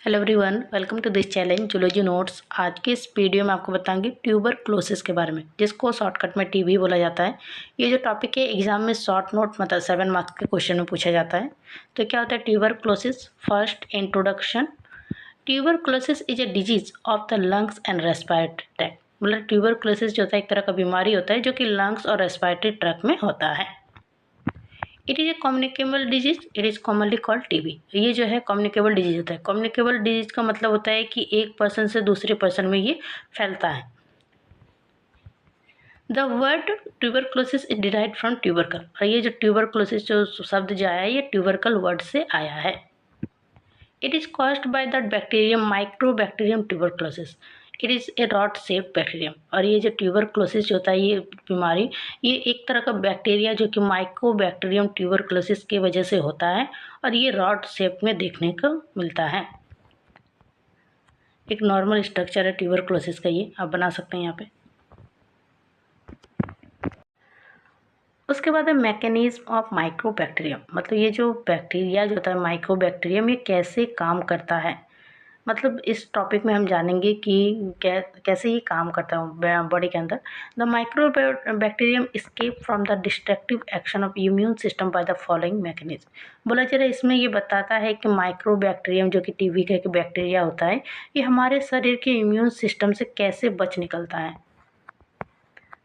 Hello everyone, welcome to this challenge zoology notes. आज के इस वीडियो में आपको बताऊंगी ट्यूबरक्लोसिस के बारे में, जिसको शॉर्टकट में टीबी बोला जाता है। ये जो टॉपिक है एग्जाम में शॉर्ट नोट मतलब 7 मार्क्स के क्वेश्चन में पूछा जाता है। तो क्या होता है tuberculosis? First introduction. Tuberculosis is a disease of the lungs and respiratory tract. मतलब ट्यूबरक्लोसिस जो होता है एक तरह का बीमारी होता है जो कि लंग्स और रेस्पिरेटरी ट्रैक्ट में होता है। It is a communicable disease, it is commonly called TB. ये जो है कम्युनिकेबल डिजीज होता है। कम्युनिकेबल डिजीज का मतलब होता है कि एक पर्सन से दूसरे पर्सन में ये फैलता है। The word tuberculosis is derived from tubercle, और ये जो ट्यूबरक्लोसिस जो शब्द जो आया है ये ट्यूबरकल वर्ड से आया है। It is caused by the bacterium mycobacterium tuberculosis. It is a rod shape bacterium. और ये जो ट्यूबरक्लोसिस जो होता है ये बीमारी, ये एक तरह का बैक्टीरिया जो कि माइक्रोबैक्टीरियम ट्यूबरक्लोसिस की वजह से होता है, और ये रॉड शेप में देखने को मिलता है। एक नॉर्मल स्ट्रक्चर है ट्यूबरक्लोसिस का, ये आप बना सकते हैं यहाँ पे। उसके बाद है मैकेनिज्म ऑफ माइक्रोबैक्टीरियम। मतलब ये जो बैक्टीरिया जो होता है माइक्रोबैक्टीरियम, ये कैसे काम करता है। मतलब इस टॉपिक में हम जानेंगे कि कैसे ये काम करता है बॉडी के अंदर। The micro bacterium escape from the destructive action of immune system by the following mechanism. बोला जा रहा है इसमें ये बताता है कि माइक्रो बैक्टीरियम जो कि टीबी का एक बैक्टीरिया होता है, ये हमारे शरीर के इम्यून सिस्टम से कैसे बच निकलता है।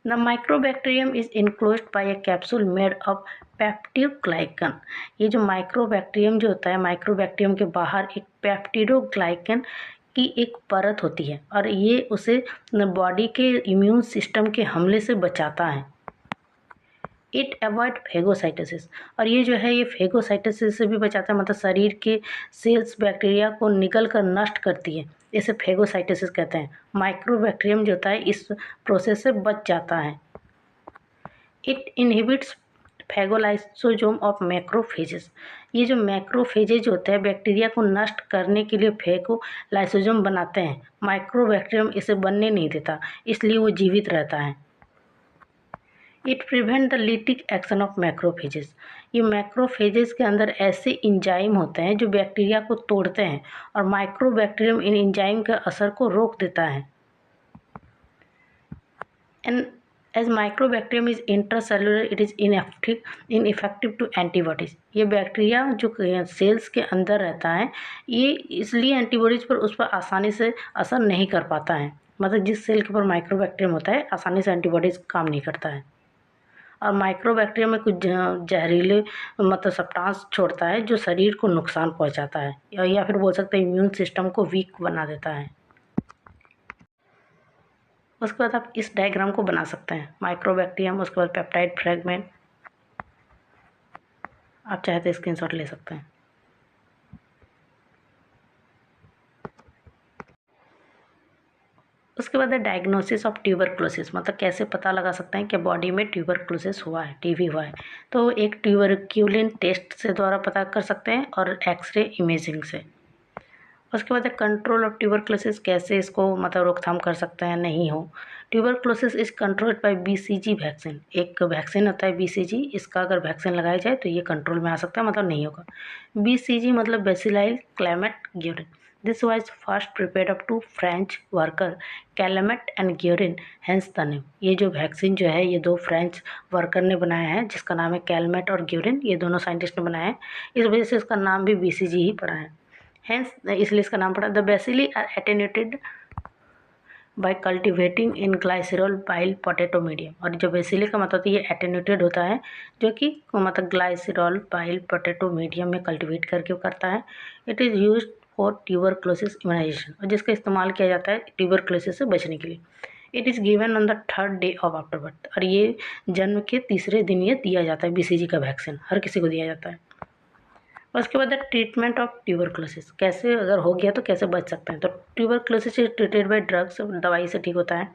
The mycobacterium is enclosed bye A capsule made of peptidoglycan. ये जो माइक्रोबैक्टीरियम जो होता है, माइक्रोबैक्टीरियम के बाहर एक पेप्टिडोग्लाइकन की एक परत होती है, और ये उसे बॉडी के इम्यून सिस्टम के हमले से बचाता है। इट अवॉइड फेगोसाइटोसिस, और ये जो है ये फेगोसाइटोसिस से भी बचाता है, मतलब शरीर के सेल्स बैक्टीरिया को निकल कर नष्ट करती है। इसे फेगोसाइटोसिस कहते हैं। माइक्रोबैक्टीरियम जो होता है इस प्रोसेस से बच जाता है। It inhibits phagolysosome of macrophages. ये जो मैक्रोफेजेज होते हैं बैक्टीरिया को नष्ट करने के लिए फेगोलाइसोसोम बनाते हैं। माइक्रोबैक्टीरियम इसे बनने नहीं देता, इसलिए वो जीवित रहता है। It prevent the lytic action of macrophages. ये मैक्रोफेजेस के अंदर ऐसे इंजाइम होते हैं जो बैक्टीरिया को तोड़ते हैं, और माइक्रोबैक्टीरियम इन इंजाइम के असर को रोक देता है। And as mycobacterium is intracellular, it is ineffective to antibodies. ये बैक्टीरिया जो सेल्स के अंदर रहता है, ये इसलिए एंटीबॉडीज पर उस पर आसानी से असर नहीं कर पाता है। मतलब जिस सेल के ऊपर माइक्रोबैक्टीरियम होता है आसानी से एंटीबॉडीज काम नहीं करता है। और माइक्रोबैक्टीरियम में कुछ जहरीले मतलब सब्सटेंस छोड़ता है जो शरीर को नुकसान पहुंचाता है, या फिर बोल सकते हैं इम्यून सिस्टम को वीक बना देता है। उसके बाद आप इस डायग्राम को बना सकते हैं। माइक्रोबैक्टीरियम, उसके बाद पेप्टाइड फ्रेगमेंट। आप चाहे तो स्क्रीनशॉट ले सकते हैं। उसके बाद है डायग्नोसिस ऑफ ट्यूबरक्लोसिस। मतलब कैसे पता लगा सकते हैं कि बॉडी में ट्यूबरक्लोसिस हुआ है, टीबी हुआ है। तो एक ट्यूबरक्यूलिन टेस्ट से द्वारा पता कर सकते हैं, और एक्सरे इमेजिंग से। उसके बाद है कंट्रोल ऑफ ट्यूबरक्लोसिस। कैसे इसको मतलब रोकथाम कर सकते हैं नहीं हो। Tuberculosis is controlled by BCG vaccine. एक वैक्सीन होता है बीसीजी, इसका अगर वैक्सीन लगाया जाए तो ये कंट्रोल में आ सकता है, मतलब नहीं होगा। बीसीजी मतलब bacillus Calmette Guerin. This was first prepared up to French worker Calmette and Guerin, hence the name. ये जो वैक्सीन जो है ये 2 फ्रेंच वर्कर ने बनाया है, जिसका नाम है कैलमेट और ग्यूरिन। ये दोनों साइंटिस्ट ने बनाया है, इस वजह से इसका नाम भी बीसीजी ही पड़ा है, हेंस इसलिए इसका नाम पड़ा। The bacilli are attenuated by cultivating in glycerol bile potato medium. और जो बेसिली का मतलब ये एटेन्यूटेड होता है, जो कि मतलब ग्लाइसरॉल बाइल पोटैटो मीडियम में कल्टिवेट करके करता है। It is used for tuberculosis immunisation, और जिसका इस्तेमाल किया जाता है ट्यूबरक्लोसिस से बचने के लिए। It is given on the 3rd day of after birth, और ये जन्म के तीसरे दिन ये दिया जाता है। बीसीजी का वैक्सीन हर किसी को दिया जाता है। उसके बाद ट्रीटमेंट ऑफ ट्यूबरक्लोसिस। कैसे अगर हो गया तो कैसे बच सकते हैं। तो tuberculosis is treated by drugs, दवाई से ठीक होता है।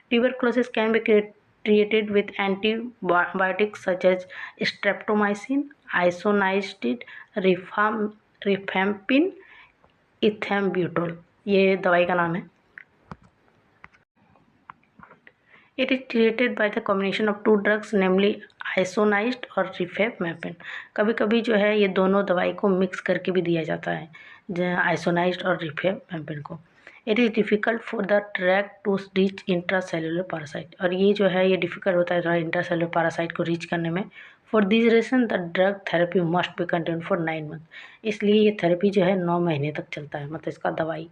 Tuberculosis can be treated with antibiotics such as streptomycin, isoniazid, rifampin, ethambutol. ये दवाई का नाम है। It is created by the combination of two drugs namely isoniazid और रिफेपमेपिन। कभी कभी जो है ये दोनों दवाई को मिक्स करके भी दिया जाता है, आइसोनाइज्ड और रिफेपमेपिन को। It is difficult for the drug to reach intracellular parasite, और ये जो है ये डिफ़िकल्ट होता है इंट्रासेलुलर पैरासाइट को रीच करने में। For this reason the drug therapy must be continue for 9 month. इसलिए ये थेरेपी जो है 9 महीने तक चलता है, मतलब इसका दवाई